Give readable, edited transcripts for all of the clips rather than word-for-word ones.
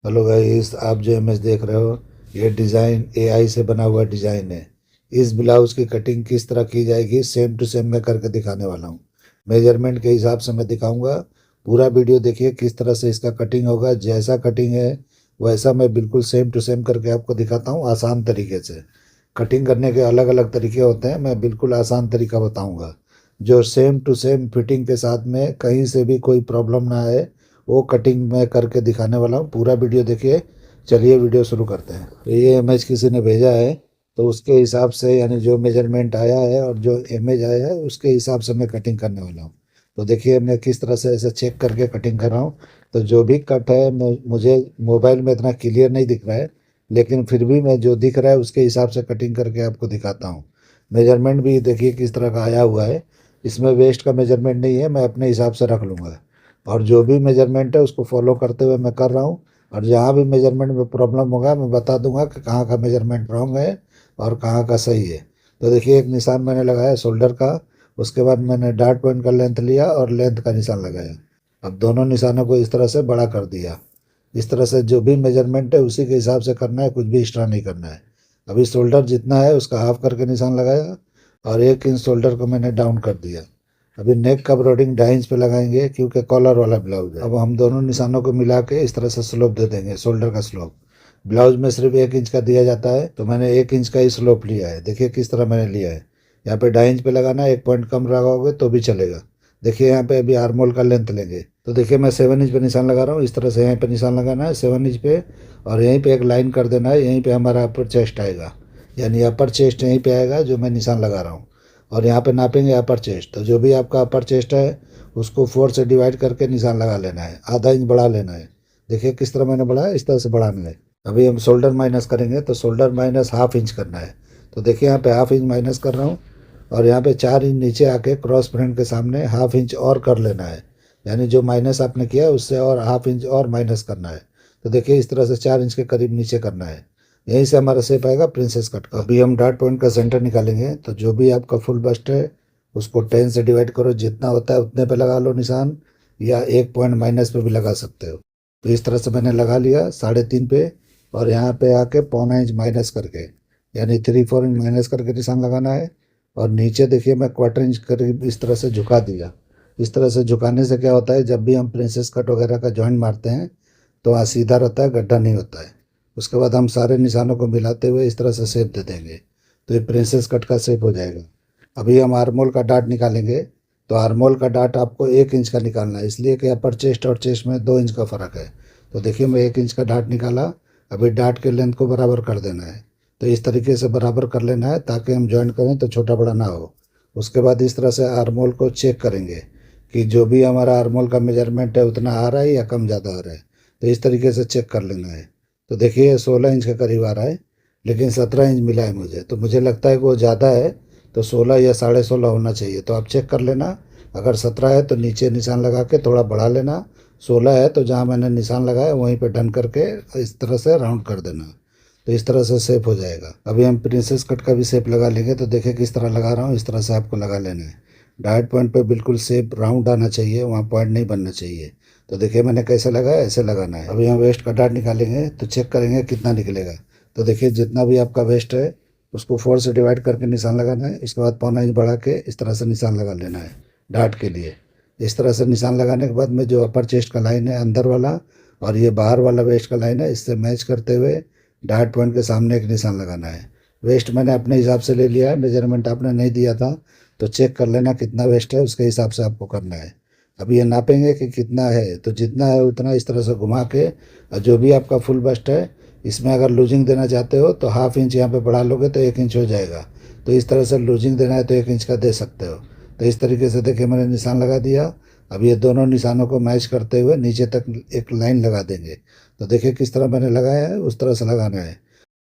Hello guys, आप जो image देख रहे हो ये डिज़ाइन एआई से बना हुआ डिज़ाइन है। इस ब्लाउज की कटिंग किस तरह की जाएगी सेम टू सेम मैं करके दिखाने वाला हूँ। मेजरमेंट के हिसाब से मैं दिखाऊंगा। पूरा वीडियो देखिए किस तरह से इसका कटिंग होगा। जैसा कटिंग है वैसा मैं बिल्कुल सेम टू सेम करके आपको दिखाता हूँ आसान तरीके से। कटिंग करने के अलग अलग तरीके होते हैं, मैं बिल्कुल आसान तरीका बताऊँगा जो सेम टू सेम फिटिंग के साथ में कहीं से भी कोई प्रॉब्लम ना आए। वो कटिंग मैं करके दिखाने वाला हूँ। पूरा वीडियो देखिए। चलिए वीडियो शुरू करते हैं। तो ये इमेज किसी ने भेजा है, तो उसके हिसाब से यानी जो मेजरमेंट आया है और जो इमेज आया है उसके हिसाब से मैं कटिंग करने वाला हूँ। तो देखिए मैं किस तरह से ऐसे चेक करके कटिंग कर रहा हूँ। तो जो भी कट है मुझे मोबाइल में इतना क्लियर नहीं दिख रहा है, लेकिन फिर भी मैं जो दिख रहा है उसके हिसाब से कटिंग करके आपको दिखाता हूँ। मेजरमेंट भी देखिए किस तरह का आया हुआ है। इसमें वेस्ट का मेजरमेंट नहीं है, मैं अपने हिसाब से रख लूँगा। और जो भी मेजरमेंट है उसको फॉलो करते हुए मैं कर रहा हूँ। और जहाँ भी मेजरमेंट में प्रॉब्लम होगा मैं बता दूंगा कि कहाँ का मेजरमेंट रॉन्ग है और कहाँ का सही है। तो देखिए एक निशान मैंने लगाया शोल्डर का। उसके बाद मैंने डार्ट पॉइंट का लेंथ लिया और लेंथ का निशान लगाया। अब दोनों निशानों को इस तरह से बड़ा कर दिया। इस तरह से जो भी मेजरमेंट है उसी के हिसाब से करना है, कुछ भी एक्स्ट्रा नहीं करना है। अभी शोल्डर जितना है उसका हाफ करके निशान लगाया और 1 इंच शोल्डर को मैंने डाउन कर दिया। अभी नेक का ब्रॉडिंग 2.5 इंच पे लगाएंगे क्योंकि कॉलर वाला ब्लाउज है। अब हम दोनों निशानों को मिला के इस तरह से स्लोप दे देंगे, शोल्डर का स्लोप। ब्लाउज में सिर्फ 1 इंच का दिया जाता है, तो मैंने 1 इंच का ही स्लोप लिया है। देखिए किस तरह मैंने लिया है। यहाँ पे 2.5 इंच पे लगाना है, 1 पॉइंट कम लगाओगे तो भी चलेगा। देखिए यहाँ पे अभी आर्मोल का लेंथ लेंगे, तो देखिए मैं 7 इंच पे निशान लगा रहा हूँ। इस तरह से यहाँ पे निशान लगाना है 7 इंच पे, और यहीं पे एक लाइन कर देना है। यहीं पे हमारा अपर चेस्ट आएगा, यानी अपर चेस्ट यहीं पे आएगा जो मैं निशान लगा रहा हूँ। और यहाँ पे नापेंगे अपर चेस्ट, तो जो भी आपका अपर चेस्ट है उसको 4 से डिवाइड करके निशान लगा लेना है, आधा इंच बढ़ा लेना है। देखिए किस तरह मैंने बढ़ाया, इस तरह से बढ़ाना है। अभी हम शोल्डर माइनस करेंगे, तो शोल्डर माइनस हाफ इंच करना है। तो देखिए यहाँ पे हाफ इंच माइनस कर रहा हूँ, और यहाँ पे 4 इंच नीचे आके क्रॉस फ्रंट के सामने हाफ इंच और कर लेना है। यानी जो माइनस आपने किया उससे और हाफ इंच और माइनस करना है। तो देखिए इस तरह से 4 इंच के करीब नीचे करना है। यहीं से हमारा शेप आएगा प्रिंसेस कट का। अभी हम डॉट पॉइंट का सेंटर निकालेंगे, तो जो भी आपका फुल बस्ट है उसको 10 से डिवाइड करो, जितना होता है उतने पे लगा लो निशान, या 1 पॉइंट माइनस पे भी लगा सकते हो। तो इस तरह से मैंने लगा लिया 3.5 पे, और यहाँ पे आके 0.25 इंच माइनस करके, यानी 3-4 इंच माइनस करके निशान लगाना है। और नीचे देखिए मैं 1/4 इंच करीब इस तरह से झुका दिया। इस तरह से झुकाने से क्या होता है, जब भी हम प्रिंसेस कट वगैरह का जॉइंट मारते हैं तो वहाँ सीधा रहता है, गड्ढा नहीं होता है। उसके बाद हम सारे निशानों को मिलाते हुए इस तरह से शेप दे देंगे, तो ये प्रिंसेस कट का शेप हो जाएगा। अभी हम आर्मोल का डाट निकालेंगे। तो आर्मोल का डाट आपको 1 इंच का निकालना है, इसलिए कि अपर चेस्ट और चेस्ट में 2 इंच का फ़र्क है। तो देखिए मैं 1 इंच का डाट निकाला। अभी डाट के लेंथ को बराबर कर देना है। तो इस तरीके से बराबर कर लेना है ताकि हम जॉइंट करें तो छोटा बड़ा ना हो। उसके बाद इस तरह से आर्मोल को चेक करेंगे कि जो भी हमारा आर्मोल का मेजरमेंट है उतना आ रहा है या कम ज़्यादा आ रहा है। तो इस तरीके से चेक कर लेना है। तो देखिए 16 इंच के करीब आ रहा है, लेकिन 17 इंच मिला है मुझे, तो मुझे लगता है कि वो ज़्यादा है। तो 16 या 16.5 होना चाहिए, तो आप चेक कर लेना। अगर 17 है तो नीचे निशान लगा के थोड़ा बढ़ा लेना। 16 है तो जहाँ मैंने निशान लगाया वहीं पे डन करके इस तरह से राउंड कर देना। तो इस तरह से शेप हो जाएगा। अभी हम प्रिंसेस कट का भी शेप लगा लेंगे, तो देखिए किस तरह लगा रहा हूँ, इस तरह से आपको लगा लेना है। डायट पॉइंट पे बिल्कुल शेप राउंड आना चाहिए, वहाँ पॉइंट नहीं बनना चाहिए। तो देखिए मैंने कैसे लगाया, ऐसे लगाना है। अभी हम वेस्ट का डाट निकालेंगे तो चेक करेंगे कितना निकलेगा। तो देखिए जितना भी आपका वेस्ट है उसको 4 से डिवाइड करके निशान लगाना है। इसके बाद 0.25 इंच बढ़ा के इस तरह से निशान लगा लेना है डाट के लिए। इस तरह से निशान लगाने के बाद में जो अपर चेस्ट का लाइन है अंदर वाला, और ये बाहर वाला वेस्ट का लाइन है, इससे मैच करते हुए डार्ट पॉइंट के सामने एक निशान लगाना है। वेस्ट मैंने अपने हिसाब से ले लिया है, मेजरमेंट आपने नहीं दिया था, तो चेक कर लेना कितना वेस्ट है, उसके हिसाब से आपको करना है। अभी ये नापेंगे कि कितना है, तो जितना है उतना इस तरह से घुमा के, और जो भी आपका फुल बस्ट है इसमें अगर लूजिंग देना चाहते हो तो हाफ इंच यहाँ पे बढ़ा लोगे तो 1 इंच हो जाएगा। तो इस तरह से लूजिंग देना है तो 1 इंच का दे सकते हो। तो इस तरीके से देखिए मैंने निशान लगा दिया। अब ये दोनों निशानों को मैच करते हुए नीचे तक एक लाइन लगा देंगे। तो देखिए किस तरह मैंने लगाया है उस तरह से लगाना है।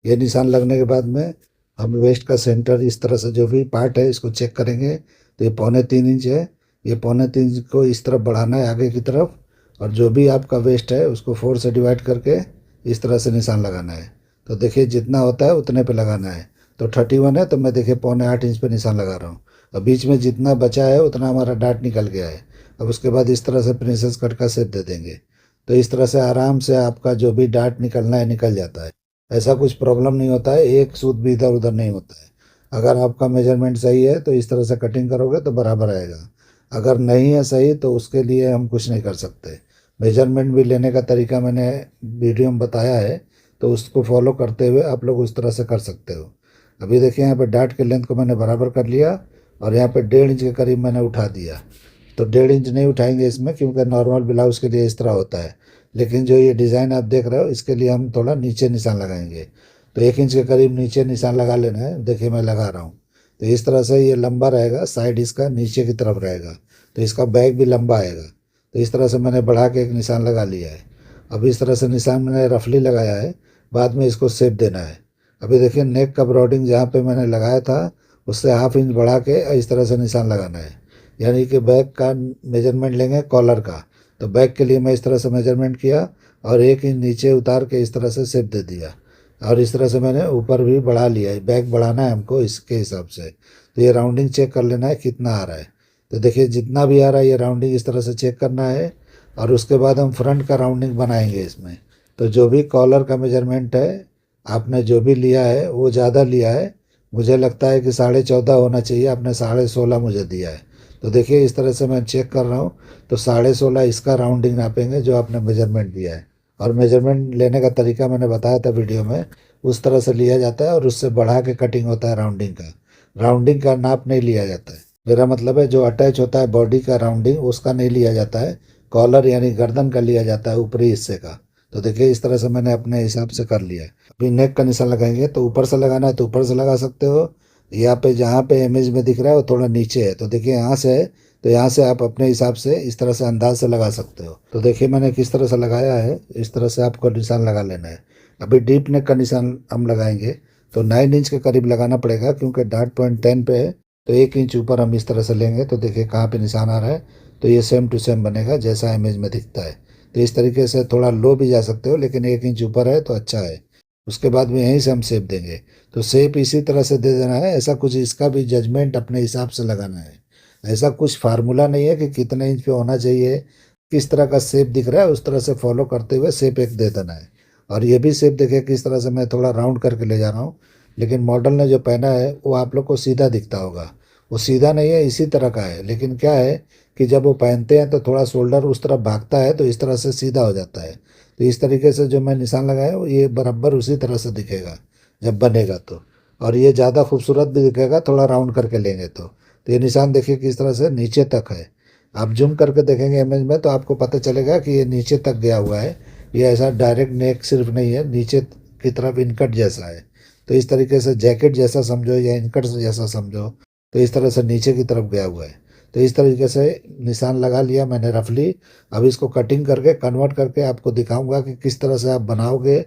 ये निशान लगने के बाद में हम वेस्ट का सेंटर इस तरह से जो भी पार्ट है इसको चेक करेंगे। तो ये 3.25 इंच है। ये 3.25 इंच को इस तरफ बढ़ाना है आगे की तरफ, और जो भी आपका वेस्ट है उसको 4 से डिवाइड करके इस तरह से निशान लगाना है। तो देखिए जितना होता है उतने पे लगाना है। तो 31 है तो मैं देखिए 7.25 इंच पे निशान लगा रहा हूँ। अब बीच में जितना बचा है उतना हमारा डाट निकल गया है। अब उसके बाद इस तरह से प्रिंसेस कट का शेप दे देंगे। तो इस तरह से आराम से आपका जो भी डार्ट निकलना है निकल जाता है। ऐसा कुछ प्रॉब्लम नहीं होता है, एक सूत भी इधर उधर नहीं होता है। अगर आपका मेजरमेंट सही है तो इस तरह से कटिंग करोगे तो बराबर आएगा। अगर नहीं है सही तो उसके लिए हम कुछ नहीं कर सकते। मेजरमेंट भी लेने का तरीका मैंने वीडियो में बताया है, तो उसको फॉलो करते हुए आप लोग उस तरह से कर सकते हो। अभी देखिए यहाँ पे डार्ट के लेंथ को मैंने बराबर कर लिया और यहाँ पे 1.5 इंच के करीब मैंने उठा दिया। तो 1.5 इंच नहीं उठाएंगे इसमें, क्योंकि नॉर्मल ब्लाउज़ के लिए इस तरह होता है। लेकिन जो ये डिज़ाइन आप देख रहे हो इसके लिए हम थोड़ा नीचे निशान लगाएंगे। तो 1 इंच के करीब नीचे निशान लगा लेना है। देखिए मैं लगा रहा हूँ। तो इस तरह से ये लंबा रहेगा, साइड इसका नीचे की तरफ रहेगा, तो इसका बैक भी लंबा आएगा। तो इस तरह से मैंने बढ़ा के एक निशान लगा लिया है। अब इस तरह से निशान मैंने रफली लगाया है, बाद में इसको शेप देना है। अभी देखिए नेक का ब्रॉडिंग जहाँ पे मैंने लगाया था उससे 1/2 इंच बढ़ा के इस तरह से निशान लगाना है। यानी कि बैक का मेजरमेंट लेंगे कॉलर का। तो बैक के लिए मैं इस तरह से मेजरमेंट किया और 1 इंच नीचे उतार के इस तरह से शेप दे दिया। और इस तरह से मैंने ऊपर भी बढ़ा लिया है, बैक बढ़ाना है हमको इसके हिसाब से। तो ये राउंडिंग चेक कर लेना है कितना आ रहा है। तो देखिए जितना भी आ रहा है ये राउंडिंग इस तरह से चेक करना है। और उसके बाद हम फ्रंट का राउंडिंग बनाएंगे इसमें। तो जो भी कॉलर का मेजरमेंट है आपने जो भी लिया है वो ज़्यादा लिया है। मुझे लगता है कि 14.5 होना चाहिए, आपने 16.5 मुझे दिया है। तो देखिए इस तरह से मैं चेक कर रहा हूँ। तो 16.5 इसका राउंडिंग नापेंगे जो आपने मेजरमेंट दिया है। और मेजरमेंट लेने का तरीका मैंने बताया था वीडियो में, उस तरह से लिया जाता है और उससे बढ़ा के कटिंग होता है राउंडिंग का। राउंडिंग का नाप नहीं लिया जाता है। मेरा मतलब है जो अटैच होता है बॉडी का राउंडिंग उसका नहीं लिया जाता है, कॉलर यानी गर्दन का लिया जाता है, ऊपरी हिस्से का। तो देखिए इस तरह से मैंने अपने हिसाब से कर लिया है। अभी नेक का निशान लगाएंगे तो ऊपर से लगाना है तो ऊपर से लगा सकते हो। यहाँ पे जहाँ पे इमेज में दिख रहा है वो थोड़ा नीचे है, तो देखिए यहाँ से है तो यहाँ से आप अपने हिसाब से इस तरह से अंदाज से लगा सकते हो। तो देखिए मैंने किस तरह से लगाया है, इस तरह से आपको निशान लगा लेना है। अभी डीप नेक का निशान हम लगाएंगे तो 9 इंच के करीब लगाना पड़ेगा, क्योंकि डार्ट पॉइंट 10 पे है। तो 1 इंच ऊपर हम इस तरह से लेंगे तो देखिए कहाँ पे निशान आ रहा है। तो ये सेम टू सेम बनेगा जैसा इमेज में दिखता है। तो इस तरीके से थोड़ा लो भी जा सकते हो, लेकिन 1 इंच ऊपर है तो अच्छा है। उसके बाद में यहीं से हम शेप देंगे। तो शेप इसी तरह से दे देना है, ऐसा कुछ इसका भी जजमेंट अपने हिसाब से लगाना है। ऐसा कुछ फार्मूला नहीं है कि कितने इंच पे होना चाहिए, किस तरह का शेप दिख रहा है उस तरह से फॉलो करते हुए शेप एक दे देना है। और ये भी शेप देखिए किस तरह से मैं थोड़ा राउंड करके ले जा रहा हूँ। लेकिन मॉडल ने जो पहना है वो आप लोग को सीधा दिखता होगा, वो सीधा नहीं है, इसी तरह का है। लेकिन क्या है कि जब वो पहनते हैं तो थोड़ा शोल्डर उस तरफ भागता है तो इस तरह से सीधा हो जाता है। तो इस तरीके से जो मैं निशान लगाया वो ये बराबर उसी तरह से दिखेगा जब बनेगा तो। और ये ज़्यादा खूबसूरत भी दिखेगा थोड़ा राउंड करके लेंगे तो ये निशान देखिए किस तरह से नीचे तक है। आप जूम करके देखेंगे इमेज में तो आपको पता चलेगा कि ये नीचे तक गया हुआ है। ये ऐसा डायरेक्ट नेक सिर्फ नहीं है, नीचे की तरफ इनकट जैसा है। तो इस तरीके से जैकेट जैसा समझो या इनकट जैसा समझो, तो इस तरह से नीचे की तरफ गया हुआ है। तो इस तरीके से निशान लगा लिया मैंने रफली। अब इसको कटिंग करके कन्वर्ट करके आपको दिखाऊंगा कि किस तरह से आप बनाओगे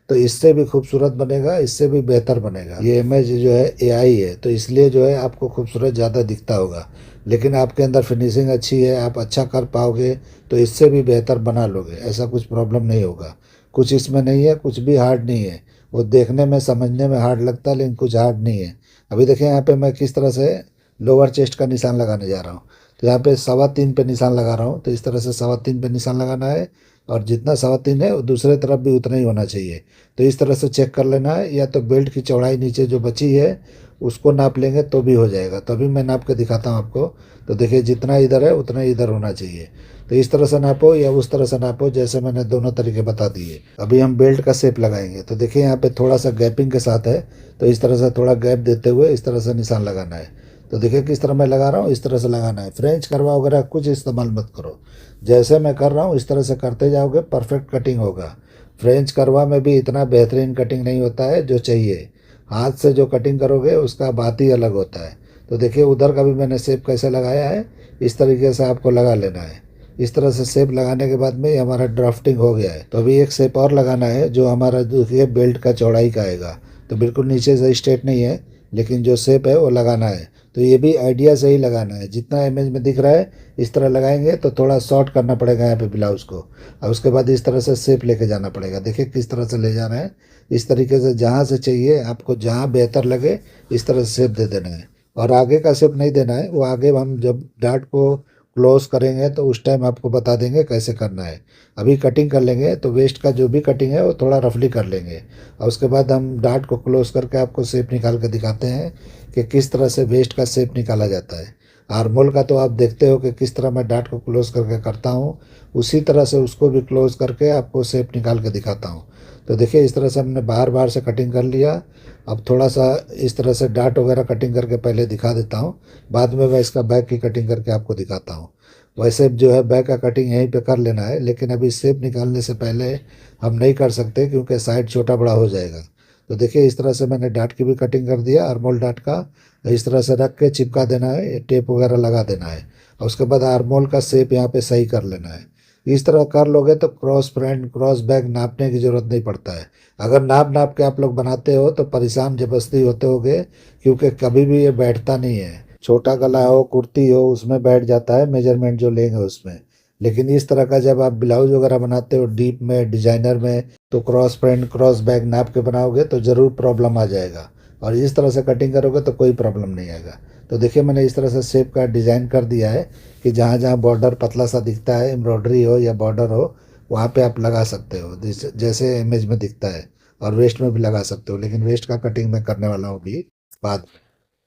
तो इससे भी खूबसूरत बनेगा, इससे भी बेहतर बनेगा। ये इमेज जो है एआई है तो इसलिए जो है आपको खूबसूरत ज़्यादा दिखता होगा, लेकिन आपके अंदर फिनिशिंग अच्छी है, आप अच्छा कर पाओगे तो इससे भी बेहतर बना लोगे, ऐसा कुछ प्रॉब्लम नहीं होगा। कुछ इसमें नहीं है, कुछ भी हार्ड नहीं है। वो देखने में समझने में हार्ड लगता है लेकिन कुछ हार्ड नहीं है। अभी देखिए यहाँ पे मैं किस तरह से लोअर चेस्ट का निशान लगाने जा रहा हूँ। तो यहाँ पे 3.25 पे निशान लगा रहा हूँ, तो इस तरह से 3.25 पे निशान लगाना है। और जितना 3.25 है वो दूसरे तरफ भी उतना ही होना चाहिए। तो इस तरह से चेक कर लेना है, या तो बेल्ट की चौड़ाई नीचे जो बची है उसको नाप लेंगे तो भी हो जाएगा। तभी मैं नाप के दिखाता हूँ आपको। तो देखिए जितना इधर है उतना ही इधर होना चाहिए। तो इस तरह से नापो या उस तरह से नापो, जैसे मैंने दोनों तरीके बता दिए। अभी हम बेल्ट का शेप लगाएंगे तो देखिए यहाँ पे थोड़ा सा गैपिंग के साथ है, तो इस तरह से थोड़ा गैप देते हुए इस तरह से निशान लगाना है। तो देखिए किस तरह मैं लगा रहा हूँ, इस तरह से लगाना है। फ्रेंच करवा वगैरह कुछ इस्तेमाल मत करो, जैसे मैं कर रहा हूँ इस तरह से करते जाओगे परफेक्ट कटिंग होगा। फ्रेंच करवा में भी इतना बेहतरीन कटिंग नहीं होता है जो चाहिए। हाथ से जो कटिंग करोगे उसका बात ही अलग होता है। तो देखिए उधर का भी मैंने शेप कैसे लगाया है, इस तरीके से आपको लगा लेना है। इस तरह से शेप लगाने के बाद में ये हमारा ड्राफ्टिंग हो गया है। तो अभी एक शेप और लगाना है जो हमारा देखिए बेल्ट का चौड़ाई का आएगा। तो बिल्कुल नीचे से स्ट्रेट नहीं है, लेकिन जो शेप है वो लगाना है। तो ये भी आइडिया से ही लगाना है, जितना इमेज में दिख रहा है इस तरह लगाएंगे। तो थोड़ा शॉर्ट करना पड़ेगा यहाँ पे ब्लाउज़ को, और उसके बाद इस तरह से शेप लेके जाना पड़ेगा। देखिए किस तरह से ले जाना है, इस तरीके से जहाँ से चाहिए आपको, जहाँ बेहतर लगे इस तरह से शेप दे देना है। और आगे का शेप नहीं देना है, वो आगे हम जब डार्ट को क्लोज करेंगे तो उस टाइम आपको बता देंगे कैसे करना है। अभी कटिंग कर लेंगे तो वेस्ट का जो भी कटिंग है वो थोड़ा रफली कर लेंगे, और उसके बाद हम डार्ट को क्लोज करके आपको शेप निकाल के दिखाते हैं कि किस तरह से वेस्ट का शेप निकाला जाता है। आर्मोल का तो आप देखते हो कि किस तरह मैं डार्ट को क्लोज करके करता हूँ, उसी तरह से उसको भी क्लोज करके आपको शेप निकाल के दिखाता हूँ। तो देखिए इस तरह से हमने बाहर बाहर से कटिंग कर लिया। अब थोड़ा सा इस तरह से डार्ट वगैरह कटिंग करके पहले दिखा देता हूँ, बाद में मैं इसका बैक की कटिंग करके आपको दिखाता हूँ। वैसे जो है बैक का कटिंग यहीं पे कर लेना है, लेकिन अभी शेप निकालने से पहले हम नहीं कर सकते क्योंकि साइड छोटा बड़ा हो जाएगा। तो देखिए इस तरह से मैंने डार्ट की भी कटिंग कर दिया, आर्मोल डार्ट का। इस तरह से रख के चिपका देना है, टेप वगैरह लगा देना है, और उसके बाद आर्मोल का शेप यहाँ पे सही कर लेना है। इस तरह कर लोगे तो क्रॉस फ्रंट क्रॉस बैक नापने की ज़रूरत नहीं पड़ता है। अगर नाप नाप के आप लोग बनाते हो तो परेशान जबरदस्ती होते होगे, क्योंकि कभी भी ये बैठता नहीं है। छोटा गला हो, कुर्ती हो, उसमें बैठ जाता है मेजरमेंट जो लेंगे उसमें। लेकिन इस तरह का जब आप ब्लाउज वगैरह बनाते हो डीप में, डिजाइनर में, तो क्रॉस फ्रंट क्रॉस बैक नाप के बनाओगे तो ज़रूर प्रॉब्लम आ जाएगा, और इस तरह से कटिंग करोगे तो कोई प्रॉब्लम नहीं आएगा। तो देखिए मैंने इस तरह से शेप का डिज़ाइन कर दिया है कि जहाँ जहाँ बॉर्डर पतला सा दिखता है, एम्ब्रॉयडरी हो या बॉर्डर हो, वहाँ पे आप लगा सकते हो जैसे इमेज में दिखता है। और वेस्ट में भी लगा सकते हो, लेकिन वेस्ट का कटिंग मैं करने वाला हूँ अभी बाद में।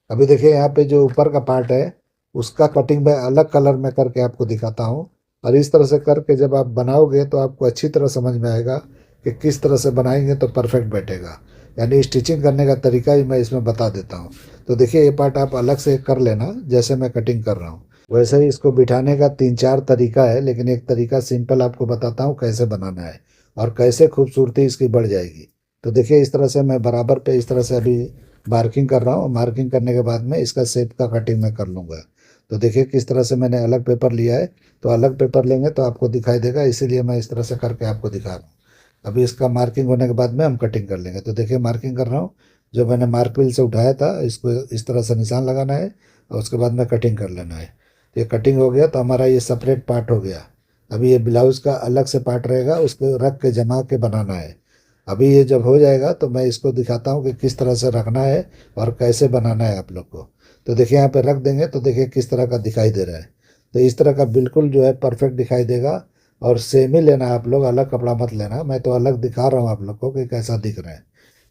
अभी देखिए यहाँ पे जो ऊपर का पार्ट है उसका कटिंग मैं अलग कलर में करके आपको दिखाता हूँ। और इस तरह से करके जब आप बनाओगे तो आपको अच्छी तरह समझ में आएगा कि किस तरह से बनाएंगे तो परफेक्ट बैठेगा। यानी स्टिचिंग करने का तरीका ही मैं इसमें बता देता हूँ। तो देखिए ये पार्ट आप अलग से कर लेना जैसे मैं कटिंग कर रहा हूँ। वैसे ही इसको बिठाने का 3-4 तरीका है, लेकिन एक तरीका सिंपल आपको बताता हूँ कैसे बनाना है और कैसे खूबसूरती इसकी बढ़ जाएगी। तो देखिए इस तरह से मैं बराबर पे इस तरह से अभी मार्किंग कर रहा हूँ। मार्किंग करने के बाद में इसका शेप का कटिंग मैं कर लूँगा। तो देखिए किस तरह से मैंने अलग पेपर लिया है, तो अलग पेपर लेंगे तो आपको दिखाई देगा, इसीलिए मैं इस तरह से करके आपको दिखा रहा हूँ। अभी इसका मार्किंग होने के बाद में हम कटिंग कर लेंगे। तो देखिए मार्किंग कर रहा हूँ, जो मैंने मार्क व्हील से उठाया था इसको इस तरह से निशान लगाना है, और उसके बाद में कटिंग कर लेना है। तो ये कटिंग हो गया तो हमारा ये सेपरेट पार्ट हो गया। अभी ये ब्लाउज़ का अलग से पार्ट रहेगा, उसको रख के जमा के बनाना है। अभी ये जब हो जाएगा तो मैं इसको दिखाता हूँ कि किस तरह से रखना है और कैसे बनाना है आप लोग को। तो देखिए यहाँ पे रख देंगे तो देखिए किस तरह का दिखाई दे रहा है। तो इस तरह का बिल्कुल जो है परफेक्ट दिखाई देगा। और सेम ही लेना है आप लोग, अलग कपड़ा मत लेना। मैं तो अलग दिखा रहा हूँ आप लोग को कि कैसा दिख रहा है।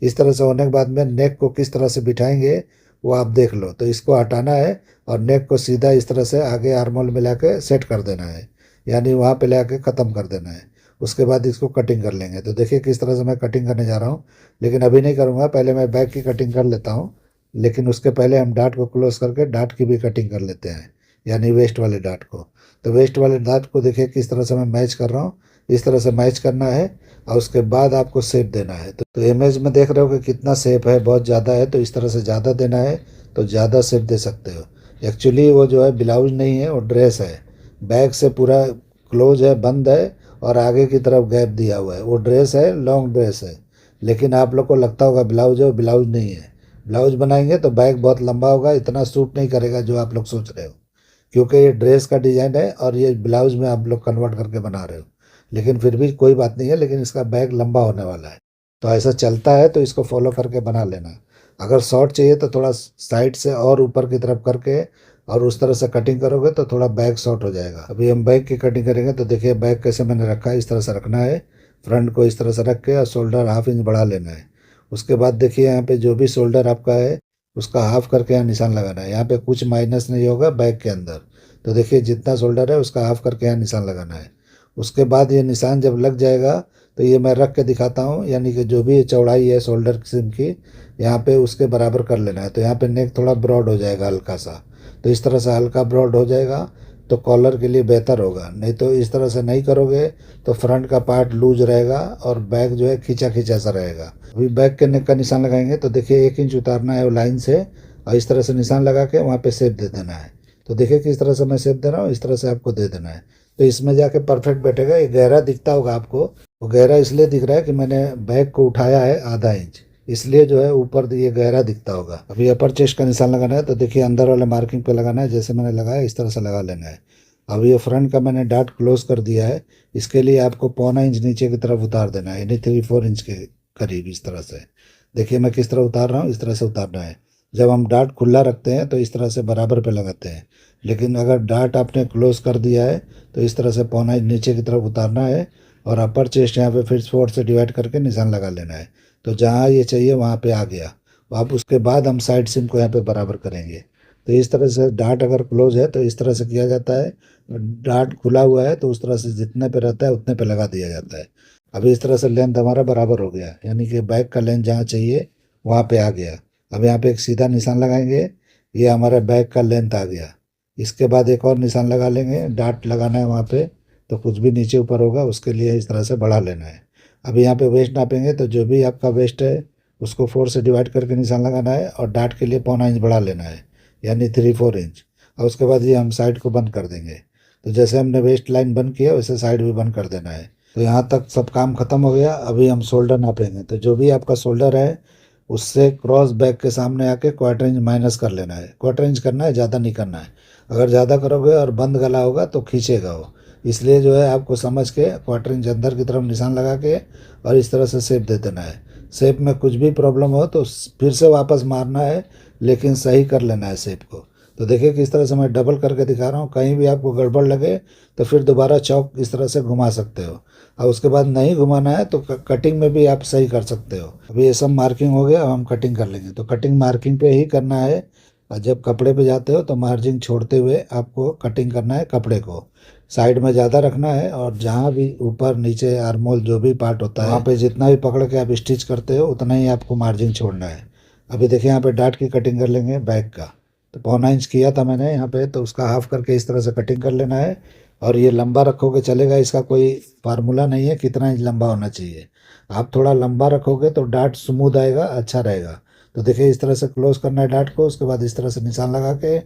इस तरह से होने के बाद में नेक को किस तरह से बिठाएंगे वो आप देख लो। तो इसको हटाना है और नेक को सीधा इस तरह से आगे आर्मोल में लाके सेट कर देना है, यानी वहाँ पे लाके ख़त्म कर देना है। उसके बाद इसको कटिंग कर लेंगे। तो देखिए किस तरह से मैं कटिंग करने जा रहा हूँ, लेकिन अभी नहीं करूँगा, पहले मैं बैक की कटिंग कर लेता हूँ। लेकिन उसके पहले हम डार्ट को क्लोज करके डार्ट की भी कटिंग कर लेते हैं, यानी वेस्ट वाले डार्ट को। तो वेस्ट वाले डार्ट को देखिए किस तरह से मैं मैच कर रहा हूँ, इस तरह से मैच करना है, और उसके बाद आपको शेप देना है। तो इमेज में देख रहे हो कि कितना शेप है, बहुत ज़्यादा है, तो इस तरह से ज़्यादा देना है तो ज़्यादा शेप दे सकते हो। एक्चुअली वो जो है ब्लाउज नहीं है, वो ड्रेस है। बैक से पूरा क्लोज है, बंद है, और आगे की तरफ गैप दिया हुआ है। वो ड्रेस है, लॉन्ग ड्रेस है। लेकिन आप लोग को लगता होगा ब्लाउज है, वो ब्लाउज नहीं है। ब्लाउज बनाएंगे तो बैक बहुत लंबा होगा, इतना सूट नहीं करेगा जो आप लोग सोच रहे हो, क्योंकि ये ड्रेस का डिज़ाइन है और ये ब्लाउज में आप लोग कन्वर्ट करके बना रहे हो। लेकिन फिर भी कोई बात नहीं है, लेकिन इसका बैक लंबा होने वाला है। तो ऐसा चलता है, तो इसको फॉलो करके बना लेना। अगर शॉर्ट चाहिए तो थोड़ा साइड से और ऊपर की तरफ करके और उस तरह से कटिंग करोगे तो थोड़ा बैक शॉर्ट हो जाएगा। अभी हम बैक की कटिंग करेंगे। तो देखिए बैक कैसे मैंने रखा है, इस तरह से रखना है। फ्रंट को इस तरह से रख के और शोल्डर 1/2 इंच बढ़ा लेना है। उसके बाद देखिए यहाँ पे जो भी शोल्डर आपका है उसका हाफ करके यहाँ निशान लगाना है। यहाँ पे कुछ माइनस नहीं होगा बैक के अंदर। तो देखिए जितना शोल्डर है उसका हाफ करके यहाँ निशान लगाना है। उसके बाद ये निशान जब लग जाएगा तो ये मैं रख के दिखाता हूँ, यानी कि जो भी चौड़ाई है शोल्डर किस्म की, यहाँ पे उसके बराबर कर लेना है। तो यहाँ पे नेक थोड़ा ब्रॉड हो जाएगा हल्का सा। तो इस तरह से हल्का ब्रॉड हो जाएगा तो कॉलर के लिए बेहतर होगा। नहीं तो इस तरह से नहीं करोगे तो फ्रंट का पार्ट लूज रहेगा और बैक जो है खींचा खींचा सा रहेगा। अभी बैक के नेक का निशान लगाएंगे। तो देखिए 1 इंच उतारना है वो लाइन से, और इस तरह से निशान लगा के वहाँ पे शेप दे देना है। तो देखिए किस तरह से मैं शेप दे रहा हूँ, इस तरह से आपको दे देना है। तो इसमें जाके परफेक्ट बैठेगा। ये गहरा दिखता होगा आपको, वो गहरा इसलिए दिख रहा है कि मैंने बैक को उठाया है ½ इंच, इसलिए जो है ऊपर ये गहरा दिखता होगा। अभी अपर चेस्ट का निशान लगाना है। तो देखिए अंदर वाले मार्किंग पे लगाना है, जैसे मैंने लगाया इस तरह से लगा लेना है। अब ये फ्रंट का मैंने डार्ट क्लोज कर दिया है। इसके लिए आपको पौना इंच नीचे की तरफ उतार देना है, यानी 3-4 इंच के करीब इस तरह से। देखिए मैं किस तरह उतार रहा हूँ, इस तरह से उतारना है। जब हम डार्ट खुला रखते हैं तो इस तरह से बराबर पे लगाते हैं, लेकिन अगर डार्ट आपने क्लोज कर दिया है तो इस तरह से पौना इंच नीचे की तरफ उतारना है और अपर चेस्ट यहाँ पे फिर 4 से डिवाइड करके निशान लगा लेना है। तो जहाँ ये चाहिए वहाँ पे आ गया। अब उसके बाद हम साइड सिम को यहाँ पे बराबर करेंगे। तो इस तरह से डार्ट अगर क्लोज है तो इस तरह से किया जाता है, डार्ट खुला हुआ है तो उस तरह से जितने पे रहता है उतने पे लगा दिया जाता है। अभी इस तरह से लेंथ हमारा बराबर हो गया, यानी कि बैक का लेंथ जहाँ चाहिए वहाँ पे आ गया। अब यहाँ पे एक सीधा निशान लगाएंगे, ये हमारा बैक का लेंथ आ गया। इसके बाद एक और निशान लगा लेंगे, डार्ट लगाना है वहाँ पे, तो कुछ भी नीचे ऊपर होगा उसके लिए इस तरह से बढ़ा लेना है। अब यहाँ पे वेस्ट नापेंगे तो जो भी आपका वेस्ट है उसको 4 से डिवाइड करके निशान लगाना है और डार्ट के लिए पौना इंच बढ़ा लेना है, यानी 3-4 इंच। और उसके बाद ये हम साइड को बंद कर देंगे। तो जैसे हमने वेस्ट लाइन बंद किया वैसे साइड भी बंद कर देना है। तो यहाँ तक सब काम खत्म हो गया। अभी हम शोल्डर नापेंगे, तो जो भी आपका शोल्डर है उससे क्रॉस बैक के सामने आके 1/4 इंच माइनस कर लेना है। 1/4 इंच करना है, ज़्यादा नहीं करना है। अगर ज़्यादा करोगे और बंद गला होगा तो खींचेगा वो, इसलिए जो है आपको समझ के 1/4 इंच अंदर की तरफ निशान लगा के और इस तरह से शेप दे देना है। शेप में कुछ भी प्रॉब्लम हो तो फिर से वापस मारना है, लेकिन सही कर लेना है शेप को। तो देखिए किस तरह से मैं डबल करके दिखा रहा हूँ, कहीं भी आपको गड़बड़ लगे तो फिर दोबारा चौक इस तरह से घुमा सकते हो। और उसके बाद नहीं घुमाना है तो कटिंग में भी आप सही कर सकते हो। अभी ये सब मार्किंग हो गया, अब हम कटिंग कर लेंगे। तो कटिंग मार्किंग पे ही करना है, और जब कपड़े पे जाते हो तो मार्जिन छोड़ते हुए आपको कटिंग करना है। कपड़े को साइड में ज़्यादा रखना है और जहाँ भी ऊपर नीचे आर्मोल जो भी पार्ट होता है वहाँ पे जितना भी पकड़ के आप स्टिच करते हो उतना ही आपको मार्जिन छोड़ना है। अभी देखिए यहाँ पे डार्ट की कटिंग कर लेंगे बैक का। तो 1/4 इंच किया था मैंने यहाँ पे, तो उसका हाफ करके इस तरह से कटिंग कर लेना है। और ये लंबा रखोगे चलेगा, इसका कोई फार्मूला नहीं है कितना इंच लंबा होना चाहिए। आप थोड़ा लंबा रखोगे तो डार्ट स्मूथ आएगा, अच्छा रहेगा। तो देखिए इस तरह से क्लोज करना है डार्ट को, उसके बाद इस तरह से निशान लगा के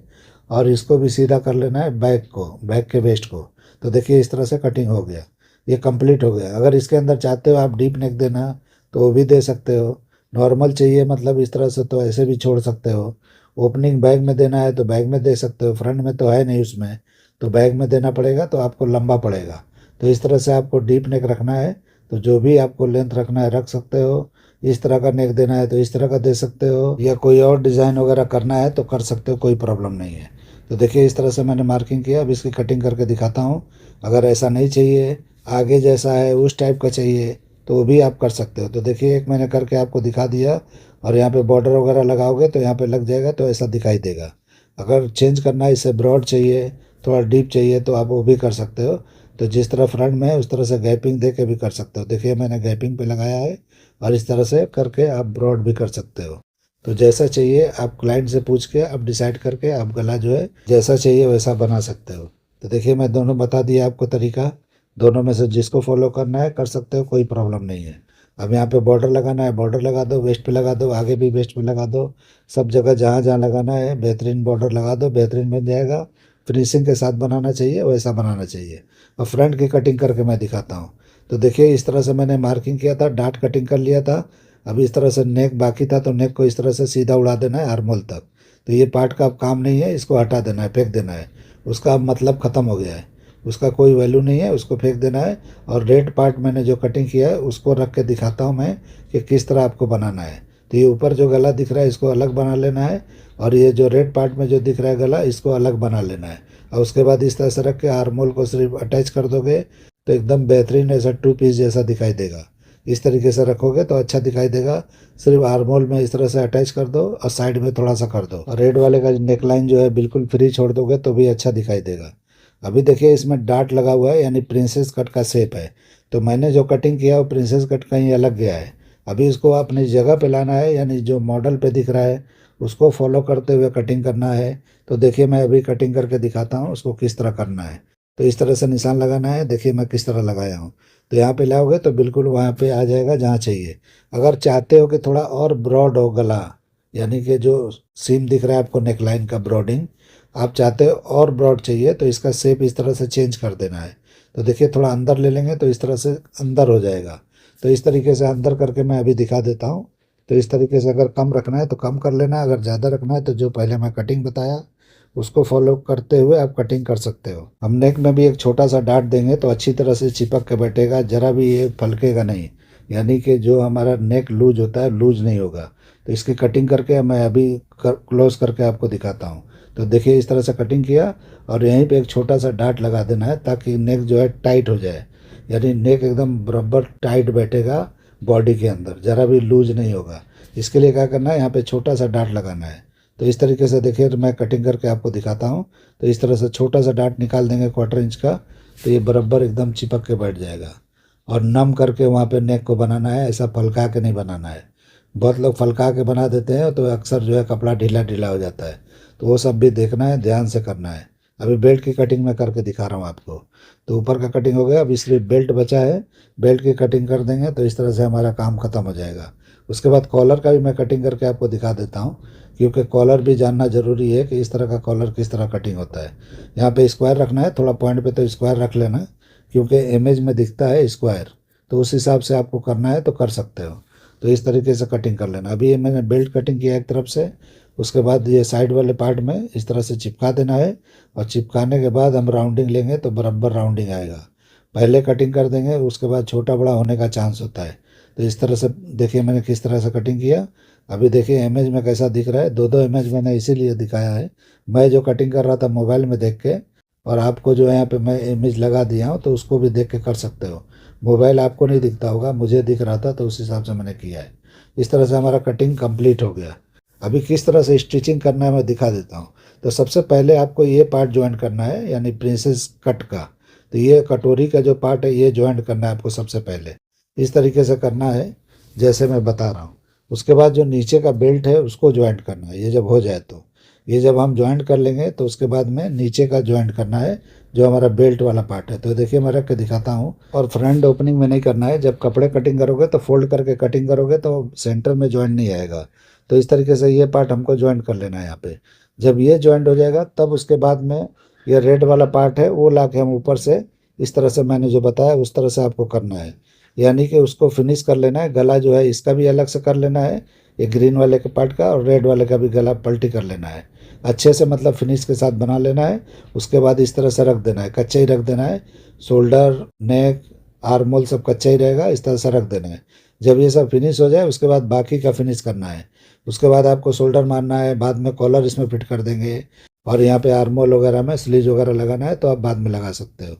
और इसको भी सीधा कर लेना है बैक को, बैक के वेस्ट को। तो देखिए इस तरह से कटिंग हो गया, ये कंप्लीट हो गया। अगर इसके अंदर चाहते हो आप डीप नेक देना तो वो भी दे सकते हो। नॉर्मल चाहिए मतलब इस तरह से तो ऐसे भी छोड़ सकते हो। ओपनिंग बैग में देना है तो बैग में दे सकते हो, फ्रंट में तो है नहीं उसमें, तो बैग में देना पड़ेगा तो आपको लंबा पड़ेगा। तो इस तरह से आपको डीप नेक रखना है तो जो भी आपको लेंथ रखना है रख सकते हो। इस तरह का नेक देना है तो इस तरह का दे सकते हो, या कोई और डिज़ाइन वगैरह करना है तो कर सकते हो, कोई प्रॉब्लम नहीं है। तो देखिए इस तरह से मैंने मार्किंग किया। अब इसकी कटिंग करके दिखाता हूँ। अगर ऐसा नहीं चाहिए, आगे जैसा है उस टाइप का चाहिए तो वो भी आप कर सकते हो। तो देखिए एक मैंने करके आपको दिखा दिया, और यहाँ पे बॉर्डर वगैरह लगाओगे तो यहाँ पे लग जाएगा तो ऐसा दिखाई देगा। अगर चेंज करना है, इसे ब्रॉड चाहिए, थोड़ा डीप चाहिए तो आप वो भी कर सकते हो। तो जिस तरह फ्रंट में है उस तरह से गैपिंग दे के भी कर सकते हो। देखिए मैंने गैपिंग पे लगाया है, और इस तरह से करके आप ब्रॉड भी कर सकते हो। तो जैसा चाहिए आप क्लाइंट से पूछ के आप डिसाइड करके आप गला जो है जैसा चाहिए वैसा बना सकते हो। तो देखिए मैं दोनों बता दिया आपको तरीका, दोनों में से जिसको फॉलो करना है कर सकते हो, कोई प्रॉब्लम नहीं है। अब यहाँ पे बॉर्डर लगाना है, बॉर्डर लगा दो, वेस्ट पे लगा दो, आगे भी वेस्ट पे लगा दो, सब जगह जहाँ जहाँ लगाना है बेहतरीन बॉर्डर लगा दो, बेहतरीन बन जाएगा। फिनिशिंग के साथ बनाना चाहिए, वैसा बनाना चाहिए। और फ्रंट की कटिंग करके मैं दिखाता हूँ। तो देखिए इस तरह से मैंने मार्किंग किया था, डार्ट कटिंग कर लिया था। अब इस तरह से नेक बाकी था तो नेक को इस तरह से सीधा उड़ा देना है आर्मोल तक। तो ये पार्ट का अब काम नहीं है, इसको हटा देना है, फेंक देना है। उसका अब मतलब ख़त्म हो गया है, उसका कोई वैल्यू नहीं है, उसको फेंक देना है। और रेड पार्ट मैंने जो कटिंग किया है उसको रख के दिखाता हूँ मैं कि किस तरह आपको बनाना है। तो ये ऊपर जो गला दिख रहा है इसको अलग बना लेना है, और ये जो रेड पार्ट में जो दिख रहा है गला इसको अलग बना लेना है। और उसके बाद इस तरह से रख के आर्मोल को सिर्फ अटैच कर दोगे तो एकदम बेहतरीन ऐसा 2 पीस जैसा दिखाई देगा। इस तरीके से रखोगे तो अच्छा दिखाई देगा। सिर्फ आर्मोल में इस तरह से अटैच कर दो और साइड में थोड़ा सा कर दो, और रेड वाले का नेकलाइन जो है बिल्कुल फ्री छोड़ दोगे तो भी अच्छा दिखाई देगा। अभी देखिए इसमें डार्ट लगा हुआ है, यानी प्रिंसेस कट का शेप है। तो मैंने जो कटिंग किया वो प्रिंसेस कट कहीं अलग गया है। अभी इसको अपनी जगह पे लाना है, यानी जो मॉडल पे दिख रहा है उसको फॉलो करते हुए कटिंग करना है। तो देखिए मैं अभी कटिंग करके दिखाता हूँ उसको किस तरह करना है। तो इस तरह से निशान लगाना है, देखिए मैं किस तरह लगाया हूँ। तो यहाँ पे लाओगे तो बिल्कुल वहाँ पे आ जाएगा जहाँ चाहिए। अगर चाहते हो कि थोड़ा और ब्रॉड हो गला, यानी कि जो सीम दिख रहा है आपको नेकलाइन का ब्रॉडिंग, आप चाहते हो और ब्रॉड चाहिए तो इसका शेप इस तरह से चेंज कर देना है। तो देखिए थोड़ा अंदर ले लेंगे तो इस तरह से अंदर हो जाएगा। तो इस तरीके से अंदर करके मैं अभी दिखा देता हूँ। तो इस तरीके से अगर कम रखना है तो कम कर लेना है, अगर ज़्यादा रखना है तो जो पहले मैं कटिंग बताया उसको फॉलो करते हुए आप कटिंग कर सकते हो। हम नेक में भी एक छोटा सा डार्ट देंगे तो अच्छी तरह से चिपक के बैठेगा, जरा भी ये फलकेगा नहीं। यानी कि जो हमारा नेक लूज होता है लूज नहीं होगा। तो इसकी कटिंग करके मैं अभी क्लोज करके आपको दिखाता हूँ। तो देखिए इस तरह से कटिंग किया और यहीं पे एक छोटा सा डाट लगा देना है ताकि नेक जो है टाइट हो जाए, यानी नेक एकदम बराबर टाइट बैठेगा बॉडी के अंदर, ज़रा भी लूज नहीं होगा। इसके लिए क्या करना है, यहाँ पे छोटा सा डाट लगाना है। तो इस तरीके से देखिए तो मैं कटिंग करके आपको दिखाता हूँ। तो इस तरह से छोटा सा डाट निकाल देंगे 1/4 इंच का, तो ये बराबर एकदम चिपक के बैठ जाएगा। और नम करके वहाँ पे नेक को बनाना है, ऐसा फलका के नहीं बनाना है। बहुत लोग फलका के बना देते हैं तो अक्सर जो है कपड़ा ढीला ढीला हो जाता है। तो वो सब भी देखना है, ध्यान से करना है। अभी बेल्ट की कटिंग मैं करके दिखा रहा हूँ आपको। तो ऊपर का कटिंग हो गया, अभी सिर्फ बेल्ट बचा है। बेल्ट की कटिंग कर देंगे तो इस तरह से हमारा काम ख़त्म हो जाएगा। उसके बाद कॉलर का भी मैं कटिंग करके आपको दिखा देता हूँ, क्योंकि कॉलर भी जानना ज़रूरी है कि इस तरह का कॉलर किस तरह कटिंग होता है। यहाँ पे स्क्वायर रखना है, थोड़ा पॉइंट पे तो स्क्वायर रख लेना, क्योंकि इमेज में दिखता है स्क्वायर। तो उस हिसाब से आपको करना है तो कर सकते हो। तो इस तरीके से कटिंग कर लेना। अभी ये मैंने बेल्ट कटिंग किया एक तरफ से, उसके बाद ये साइड वाले पार्ट में इस तरह से चिपका देना है। और चिपकाने के बाद हम राउंडिंग लेंगे तो बराबर राउंडिंग आएगा। पहले कटिंग कर देंगे, उसके बाद छोटा बड़ा होने का चांस होता है। तो इस तरह से देखिए मैंने किस तरह से कटिंग किया। अभी देखिए इमेज में कैसा दिख रहा है। दो दो इमेज मैंने इसीलिए दिखाया है, मैं जो कटिंग कर रहा था मोबाइल में देख के, और आपको जो है यहाँ पे मैं इमेज लगा दिया हूँ तो उसको भी देख के कर सकते हो। मोबाइल आपको नहीं दिखता होगा, मुझे दिख रहा था तो उस हिसाब से मैंने किया है। इस तरह से हमारा कटिंग कंप्लीट हो गया। अभी किस तरह से स्टिचिंग करना है मैं दिखा देता हूँ। तो सबसे पहले आपको ये पार्ट ज्वाइन करना है, यानी प्रिंसेस कट का। तो ये कटोरी का जो पार्ट है ये ज्वाइन करना है आपको सबसे पहले। इस तरीके से करना है जैसे मैं बता रहा हूँ। उसके बाद जो नीचे का बेल्ट है उसको ज्वाइंट करना है। ये जब हो जाए तो ये जब हम ज्वाइंट कर लेंगे तो उसके बाद में नीचे का ज्वाइंट करना है जो हमारा बेल्ट वाला पार्ट है। तो देखिए मैं रख के दिखाता हूँ। और फ्रंट ओपनिंग में नहीं करना है, जब कपड़े कटिंग करोगे तो फोल्ड करके कटिंग करोगे तो सेंटर में ज्वाइंट नहीं आएगा। तो इस तरीके से ये पार्ट हमको ज्वाइंट कर लेना है यहाँ पे। जब ये ज्वाइंट हो जाएगा तब उसके बाद में ये रेड वाला पार्ट है वो ला के हम ऊपर से इस तरह से मैंने जो बताया उस तरह से आपको करना है, यानी कि उसको फिनिश कर लेना है। गला जो है इसका भी अलग से कर लेना है, ये ग्रीन वाले के पार्ट का, और रेड वाले का भी गला पलटी कर लेना है अच्छे से, मतलब फिनिश के साथ बना लेना है। उसके बाद इस तरह से रख देना है, कच्चा ही रख देना है। शोल्डर, नेक, आर्म होल सब कच्चा ही रहेगा, इस तरह से रख देना है। जब ये सब फिनिश हो जाए उसके बाद बाकी का फिनिश करना है। उसके बाद आपको शोल्डर मारना है, बाद में कॉलर इसमें फिट कर देंगे, और यहाँ पे आर्म होल वगैरह में स्लीव वगैरह लगाना है तो आप बाद में लगा सकते हो।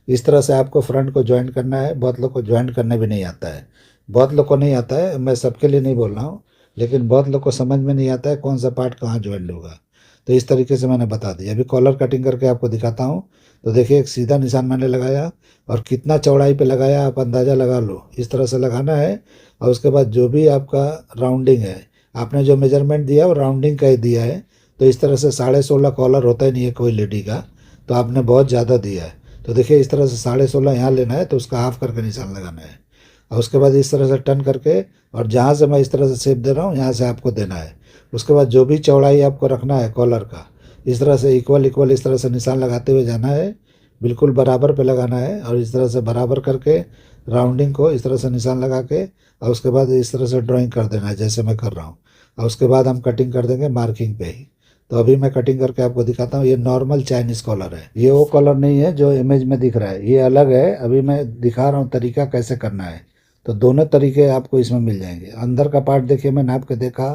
इस तरह से आपको फ्रंट को ज्वाइंट करना है। बहुत लोग को ज्वाइंट करने भी नहीं आता है, बहुत लोग को नहीं आता है, मैं सबके लिए नहीं बोल रहा हूँ, लेकिन बहुत लोग को समझ में नहीं आता है कौन सा पार्ट कहाँ ज्वाइंट होगा। तो इस तरीके से मैंने बता दिया। अभी कॉलर कटिंग करके आपको दिखाता हूँ। तो देखिए एक सीधा निशान मैंने लगाया, और कितना चौड़ाई पे लगाया आप अंदाज़ा लगा लो, इस तरह से लगाना है। और उसके बाद जो भी आपका राउंडिंग है, आपने जो मेजरमेंट दिया वो राउंडिंग का ही दिया है। तो इस तरह से 16.5 कॉलर होता ही नहीं है कोई लेडी का, तो आपने बहुत ज़्यादा दिया है। तो देखिए इस तरह से 16.5 यहाँ लेना है, तो उसका हाफ करके निशान लगाना है। और उसके बाद इस तरह से टर्न करके, और जहाँ से मैं इस तरह से शेप दे रहा हूँ यहाँ से आपको देना है। उसके बाद जो भी चौड़ाई आपको रखना है कॉलर का, इस तरह से इक्वल इक्वल इस तरह से निशान लगाते हुए जाना है, बिल्कुल बराबर पे लगाना है। और इस तरह से बराबर करके राउंडिंग को इस तरह से निशान लगा के, और उसके बाद इस तरह से ड्राइंग कर देना है जैसे मैं कर रहा हूँ। और उसके बाद हम कटिंग कर देंगे मार्किंग पे ही। तो अभी मैं कटिंग करके आपको दिखाता हूँ। ये नॉर्मल चाइनीज कॉलर है, ये वो कॉलर नहीं है जो इमेज में दिख रहा है, ये अलग है। अभी मैं दिखा रहा हूँ तरीका कैसे करना है। तो दोनों तरीके आपको इसमें मिल जाएंगे। अंदर का पार्ट देखिए मैं नाप के देखा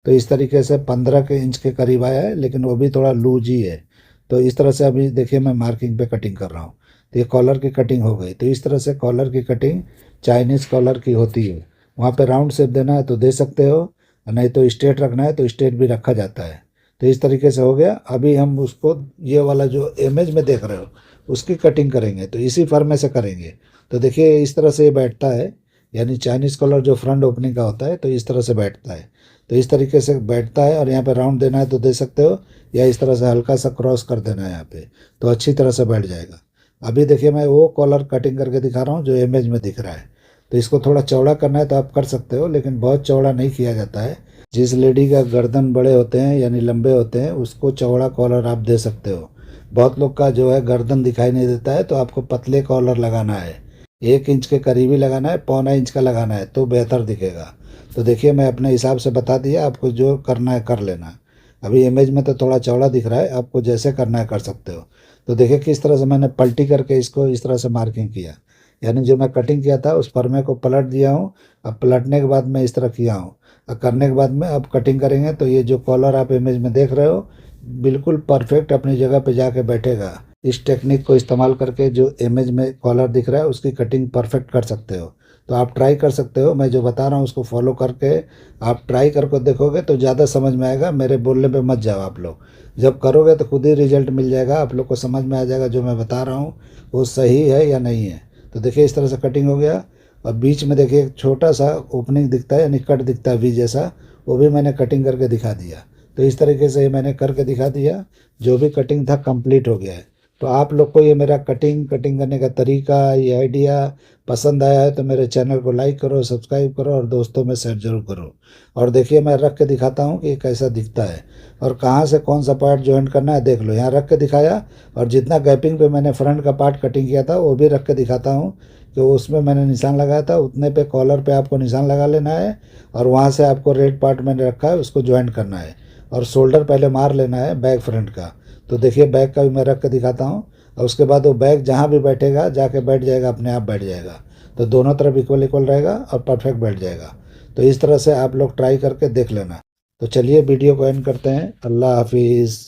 तो इस तरीके से 15 के इंच के करीब आया है, लेकिन वो भी थोड़ा लूज ही है। तो इस तरह से अभी देखिए मैं मार्किंग पे कटिंग कर रहा हूँ। तो ये कॉलर की कटिंग हो गई। तो इस तरह से कॉलर की कटिंग चाइनीज़ कॉलर की होती है। वहाँ पे राउंड शेप देना है तो दे सकते हो, नहीं तो स्ट्रेट रखना है तो स्ट्रेट भी रखा जाता है। तो इस तरीके से हो गया। अभी हम उसको ये वाला जो इमेज में देख रहे हो उसकी कटिंग करेंगे, तो इसी फॉर्म में से करेंगे। तो देखिए इस तरह से ये बैठता है, यानी चाइनीज़ कॉलर जो फ्रंट ओपनिंग का होता है तो इस तरह से बैठता है। तो इस तरीके से बैठता है, और यहाँ पे राउंड देना है तो दे सकते हो, या इस तरह से हल्का सा क्रॉस कर देना है यहाँ पे, तो अच्छी तरह से बैठ जाएगा। अभी देखिए मैं वो कॉलर कटिंग करके दिखा रहा हूँ जो इमेज में दिख रहा है। तो इसको थोड़ा चौड़ा करना है तो आप कर सकते हो, लेकिन बहुत चौड़ा नहीं किया जाता है। जिस लेडी का गर्दन बड़े होते हैं यानी लंबे होते हैं उसको चौड़ा कॉलर आप दे सकते हो। बहुत लोग का जो है गर्दन दिखाई नहीं देता है, तो आपको पतले कॉलर लगाना है, 1 इंच के करीब ही लगाना है, 1.25 इंच का लगाना है तो बेहतर दिखेगा। तो देखिए मैं अपने हिसाब से बता दिया, आपको जो करना है कर लेना। अभी इमेज में तो थोड़ा चौड़ा दिख रहा है, आपको जैसे करना है कर सकते हो। तो देखिए किस तरह से मैंने पलटी करके इसको इस तरह से मार्किंग किया। यानी जो मैं कटिंग किया था उस फरमे को पलट दिया हूँ। अब पलटने के बाद मैं इस तरह किया हूँ। अब करने के बाद में अब कटिंग करेंगे तो ये जो कॉलर आप इमेज में देख रहे हो बिल्कुल परफेक्ट अपनी जगह पे जाके बैठेगा। इस टेक्निक को इस्तेमाल करके जो इमेज में कॉलर दिख रहा है उसकी कटिंग परफेक्ट कर सकते हो। तो आप ट्राई कर सकते हो, मैं जो बता रहा हूँ उसको फॉलो करके आप ट्राई करके देखोगे तो ज़्यादा समझ में आएगा। मेरे बोलने पे मत जाओ आप लोग, जब करोगे तो खुद ही रिजल्ट मिल जाएगा। आप लोग को समझ में आ जाएगा जो मैं बता रहा हूँ वो सही है या नहीं है। तो देखिए इस तरह से कटिंग हो गया। और बीच में देखिए एक छोटा सा ओपनिंग दिखता है यानी कट दिखता है वी जैसा, वो भी मैंने कटिंग करके दिखा दिया। तो इस तरीके से मैंने करके दिखा दिया, जो भी कटिंग था कंप्लीट हो गया है। तो आप लोग को ये मेरा कटिंग करने का तरीका, ये आइडिया पसंद आया है तो मेरे चैनल को लाइक करो, सब्सक्राइब करो और दोस्तों में शेयर जरूर करो। और देखिए मैं रख के दिखाता हूँ कि कैसा दिखता है और कहाँ से कौन सा पार्ट ज्वाइंट करना है। देख लो यहाँ रख के दिखाया, और जितना गैपिंग पे मैंने फ्रंट का पार्ट कटिंग किया था वो भी रख के दिखाता हूँ कि उसमें मैंने निशान लगाया था उतने पे कॉलर पे आपको निशान लगा लेना है। और वहाँ से आपको रेड पार्ट मैंने रखा है उसको ज्वाइंट करना है। और शोल्डर पहले मार लेना है बैक फ्रंट का। तो देखिए बैक का भी मैं रख के दिखाता हूँ। और उसके बाद वो बैक जहाँ भी बैठेगा जाके बैठ जाएगा, अपने आप बैठ जाएगा। तो दोनों तरफ इक्वल इक्वल रहेगा और परफेक्ट बैठ जाएगा। तो इस तरह से आप लोग ट्राई करके देख लेना। तो चलिए वीडियो को एंड करते हैं। अल्लाह हाफिज़।